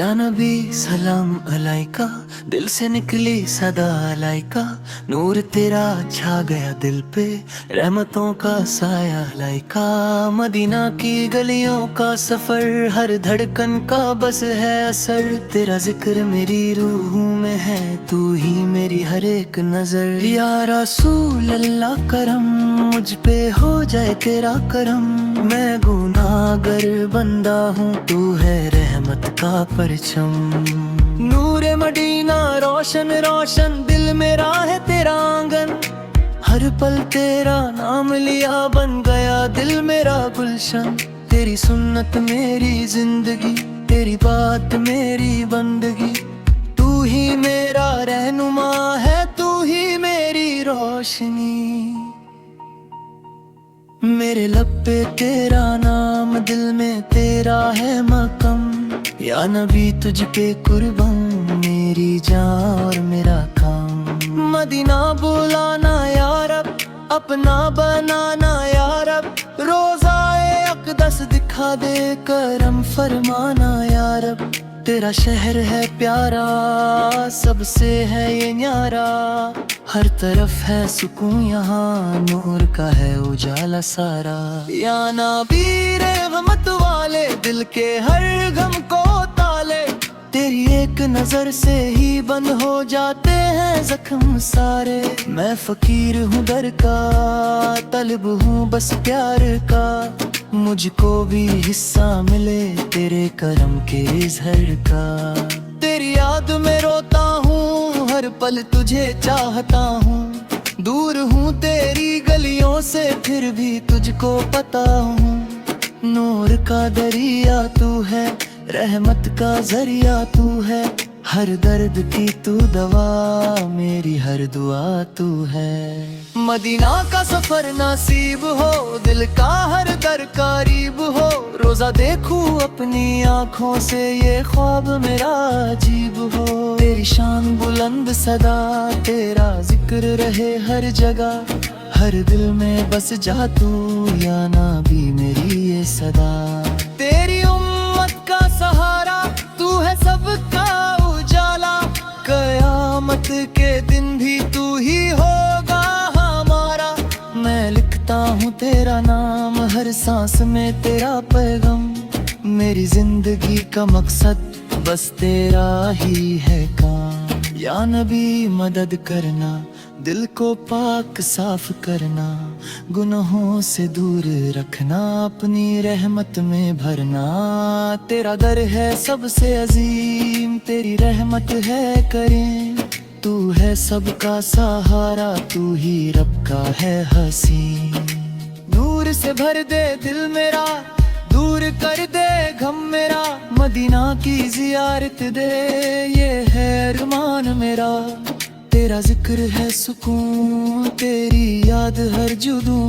या नबी सलाम अलैका, दिल से निकली सदा अलैका। नूर तेरा छा गया दिल पे, रहमतों का साया अलैका। मदीना की गलियों का सफर, हर धड़कन का बस है असर। तेरा जिक्र मेरी रूह में है, तू ही मेरी हर एक नजर। या रसूल अल्लाह करम, मुझ पे हो जाए तेरा करम। मैं गुनाहगार बंदा हूँ, तू है रहमत का परचम। नूरे मदीना रोशन रोशन, दिल मेरा है तेरा आंगन। हर पल तेरा नाम लिया, बन गया दिल मेरा गुलशन। तेरी सुन्नत मेरी जिंदगी, तेरी बात मेरी बंदगी। तू ही मेरा रहनुमा है, तू ही मेरी रोशनी। मेरे लब पे तेरा नाम, दिल में तेरा है मकम। या नबी तुझ पे कुर्बान, मेरी जान और मेरा काम। मदीना बुलाना या रब, अपना बनाना या रब। रोज़ाए अक़दस दिखा दे, करम फरमाना या रब। तेरा शहर है प्यारा, सबसे है ये न्यारा। हर तरफ है सुकून यहाँ, नूर का है उजाला सारा। या नबी रहमत वाले, दिल के हर गम को ताले। तेरी एक नजर से ही बंद हो जाते हैं जख्म सारे। मैं फकीर हूँ दर का, तलब हूँ बस प्यार का। मुझको भी हिस्सा मिले तेरे करम के इज़हर का। तेरी याद में रोता हूँ, हर पल तुझे चाहता हूँ। दूर हूँ तेरी गलियों से, फिर भी तुझको पता हूँ। नूर का दरिया तू है, रहमत का जरिया तू है। हर दर्द की तू दवा, मेरी हर दुआ तू है। मदीना का सफर नसीब हो, दिल का हर दर करीब हो। रोजा देखूं अपनी आँखों से, ये ख्वाब मेरा अजीब हो। तेरी शान बुलंद सदा, तेरा जिक्र रहे हर जगह। हर दिल में बस जा तू, या नबी मेरी ये सदा। तेरी उम्मत का सहारा, तू है सबका उजाला। कयामत के दिन भी तू ही होगा हमारा। मैं लिखता हूँ तेरा नाम, हर सांस में तेरा पैगाम। मेरी जिंदगी का मकसद बस तेरा ही है काम। या नबी मदद करना, दिल को पाक साफ करना। गुनाहों से दूर रखना, अपनी रहमत में भरना। तेरा दर है सबसे अजीम, तेरी रहमत है करीम। तू है सबका सहारा, तू ही रब का है हसीन। नूर से भर दे दिल मेरा, दूर कर दे गम मेरा। मदीना की जियारत दे, ये है अरमान मेरा। तेरा जिक्र है सुकून, तेरी याद हर जुदूं।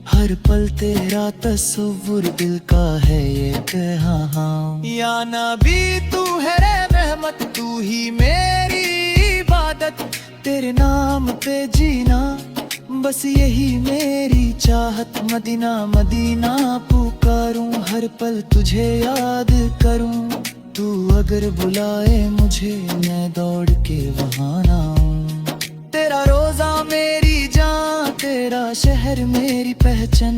हर पल तेरा तस्वुर, दिल का है ये कहाँ। या नबी तू है रहमत, तू ही मेरी इबादत। तेरे नाम पे जीना, बस यही मेरी चाहत। मदीना मदीना पुकारूं, हर पल तुझे याद करूं। तू अगर बुलाए मुझे, मैं दौड़ के वहाँ ना आऊं। तेरा रोजा मेरी जान, तेरा शहर मेरी पहचान।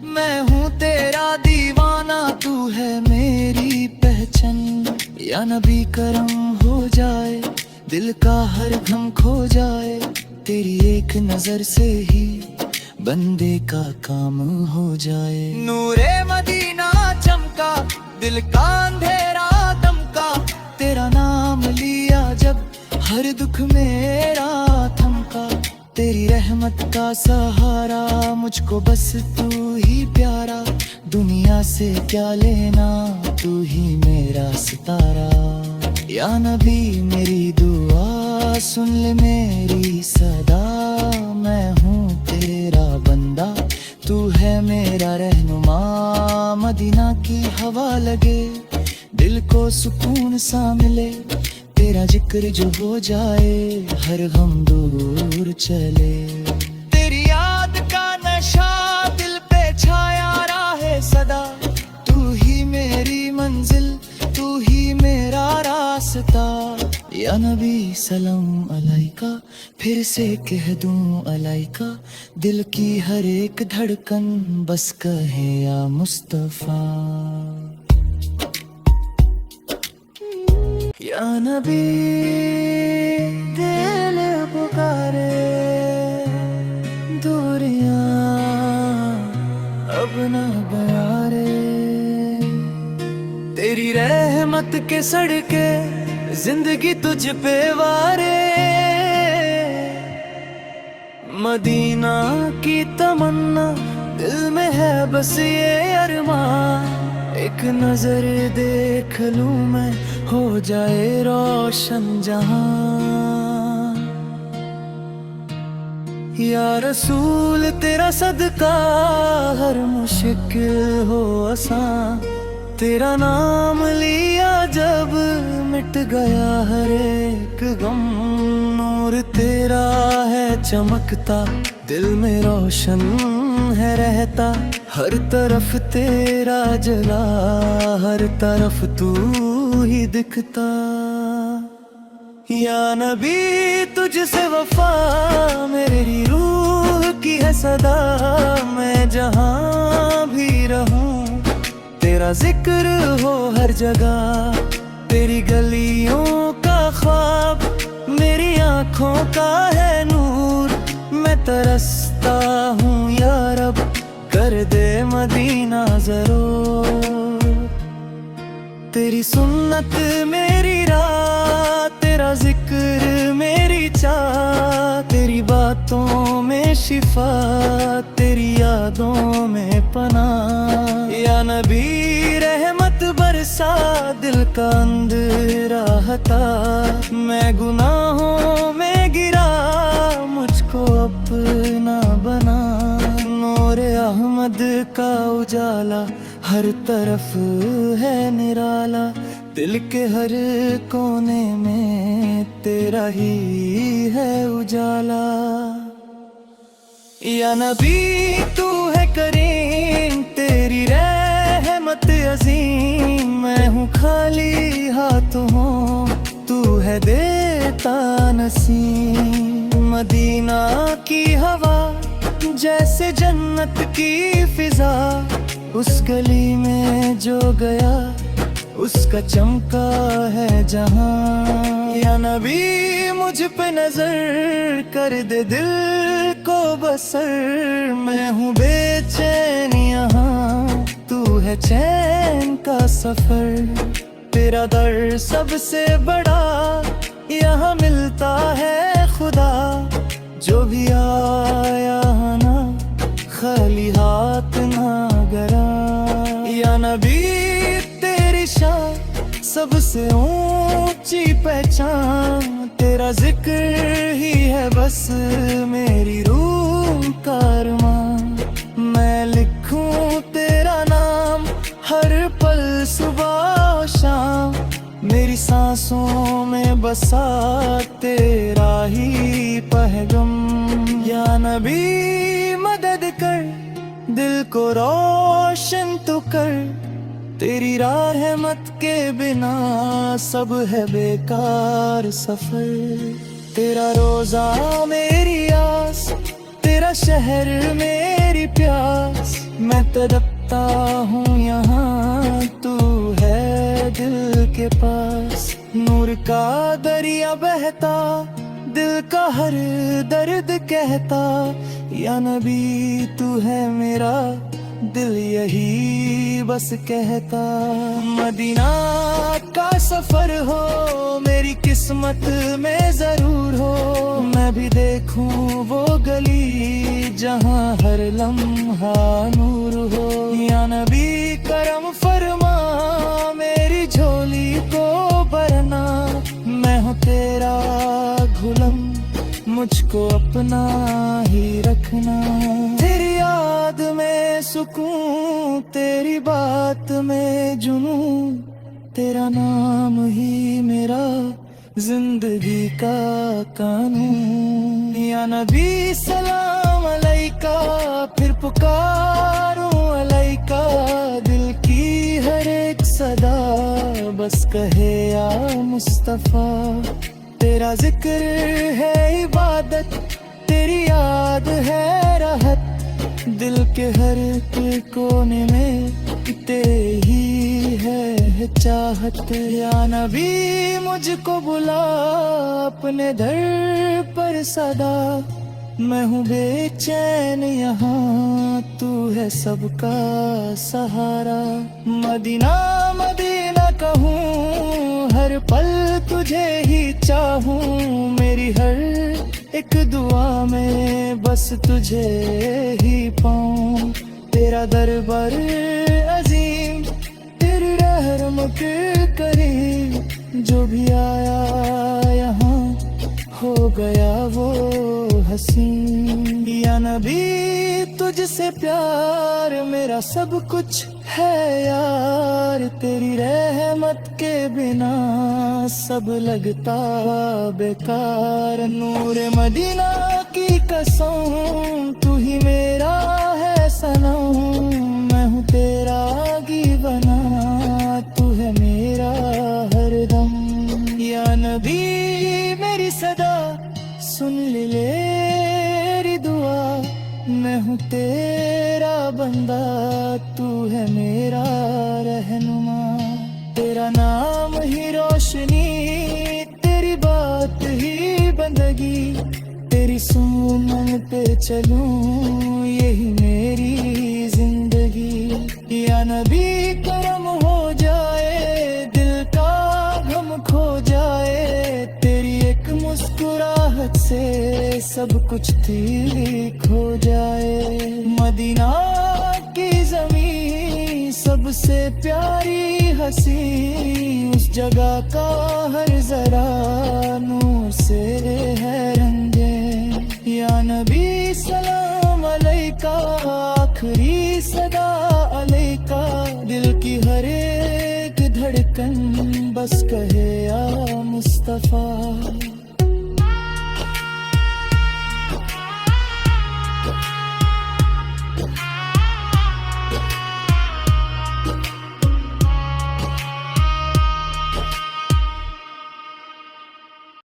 मैं हूँ तेरा दीवाना, तू है मेरी पहचान। या नबी करम हो जाए, दिल का हर गम खो जाए। तेरी एक नजर से ही बंदे का काम हो जाए। नूरे मदीना चमका, दिल का अंधेरा दमका। तेरा नाम लिया जब, हर दुख मेरा थमका। तेरी रहमत का सहारा, मुझको बस तू ही प्यारा। दुनिया से क्या लेना, तू ही मेरा सितारा। या नबी मेरी दुआ सुन ले मेरी सदा। मैं हूँ तेरा बंदा, तू है मेरा रहनुमा। मदीना की हवा लगे, दिल को सुकून सा मिले। तेरा जिक्र जो हो जाए, हर गम दूर चले। तेरी याद का नशा दिल पे छाया रहे सदा। तू ही मेरी मंजिल, तू ही मेरा कहता, या नबी सलाम अलैका, फिर से कह दूं अलैका, दिल की हर एक धड़कन बस कहे या मुस्तफा। या नबी दिल पुकारे, दूरियां अब न बयारे, तेरी रहमत के सड़के जिंदगी तुझ पे वारे। मदीना की तमन्ना दिल में है बस ये अरमान, एक नजर देख लूं मैं हो जाए रोशन जहां। या रसूल तेरा सदका हर मुश्किल हो आसान, तेरा नाम लिया जब मिट गया हर एक गम। नूर तेरा है चमकता, दिल में रोशन है रहता, हर तरफ तेरा जला, हर तरफ तू ही दिखता। या नबी तुझसे वफा मेरी रूह की है सदा, मैं जहां भी रहूं तेरा जिक्र हो हर जगह। तेरी गलियों का ख्वाब मेरी आंखों का है नूर, मैं तरसता हूँ या रब कर दे मदीना जरूर। तेरी सुन्नत मेरी रात, तेरा जिक्र मेरी चाह, तेरी बातों में शिफा, तेरी यादों में पनाह। या नबी रहमत बरसा दिल का अंधेरा हटा, मैं गुनाहों में गिरा मुझको अपना बना। नूर अहमद का उजाला हर तरफ है निराला, दिल के हर कोने में तेरा ही है उजाला। या नबी तू है करीम तेरी रहमत अजीम, मैं हूँ खाली हाथों तू है देता नसीम। मदीना की हवा जैसे जन्नत की फिजा, उस गली में जो गया उसका चमका है जहां। या नबी मुझ पे नजर कर दे दिल को बसर, मैं हूँ बेचैन यहाँ तू है चैन का सफर। तेरा दर सबसे बड़ा यहाँ मिलता है खुदा, जो भी आया ना खाली हाथ ना गया। या नबी तेरी शान सबसे ऊंची पहचान, तेरा जिक्र ही है बस मेरी रूह का अरमान। मैं लिखूं तेरा नाम हर पल सुबह शाम, मेरी सांसों में बसा तेरा ही पहगम। या नबी मदद कर दिल को रोशन तो कर, तेरी रहमत के बिना सब है बेकार सफर। तेरा रोजा मेरी आस, तेरा शहर मेरी प्यास, मैं तड़पता हूँ यहाँ तू है दिल के पास। नूर का दरिया बहता दिल का हर दर्द कहता, या नबी तू है मेरा दिल यही बस कहता। मदीना का सफर हो मेरी किस्मत में जरूर हो, मैं भी देखूं वो गली जहां हर लम्हा नूर हो। या नबी करम फरमा मेरी झोली को भरना, मैं हूँ तेरा गुलाम मुझको अपना ही रखना। तेरी याद में सुकून तेरी बात में जुनून, तेरा नाम ही मेरा जिंदगी का कानून। या नबी सलाम अलैका, फिर पुकारूं अलैका, दिल की हर एक सदा बस कहे या मुस्तफा। तेरा जिक्र है इबादत, तेरी याद है राहत, दिल के हर कोने में तेरे ही है चाहत। या नबी मुझको बुला अपने दर पर सदा, मैं हूँ बेचैन यहाँ, तू है सबका सहारा। मदीना मदीना कहूँ, हर पल तुझे ही चाहूँ, मेरी हर एक दुआ में बस तुझे ही पाऊँ। तेरा दरबार अजीम, तेरी रहमत करीम, जो भी आया यहाँ हो गया वो हसीन। या नबी तुझसे प्यार मेरा सब कुछ है यार, तेरी रहमत के बिना सब लगता बेकार। नूर मदीना की कसम, तू ही मेरा है सनम, मैं हूँ तेरा दीवाना, तू है मेरा हरदम। या नबी मेरी सदा सुन ले मेरी दुआ, मैं हूँ तेरा बंदा, तू है मेरा रहनुमा। तेरा नाम ही रोशनी, तेरी बात ही बंदगी, तेरी सुनन पे चलूं यही मेरी जिंदगी। या नबी करम हो जाए, दिल का गम खो जाए, तेरी एक मुस्कुराहट से सब कुछ ठीक हो जाए। मदीना की ज़मीं सबसे प्यारी हंसी, उस जगह का हर जरा नूर से है रंगे। या नबी सलाम अलैका, आखिरी सदा अलैका, दिल की हर एक धड़कन बस कहे या मुस्तफा।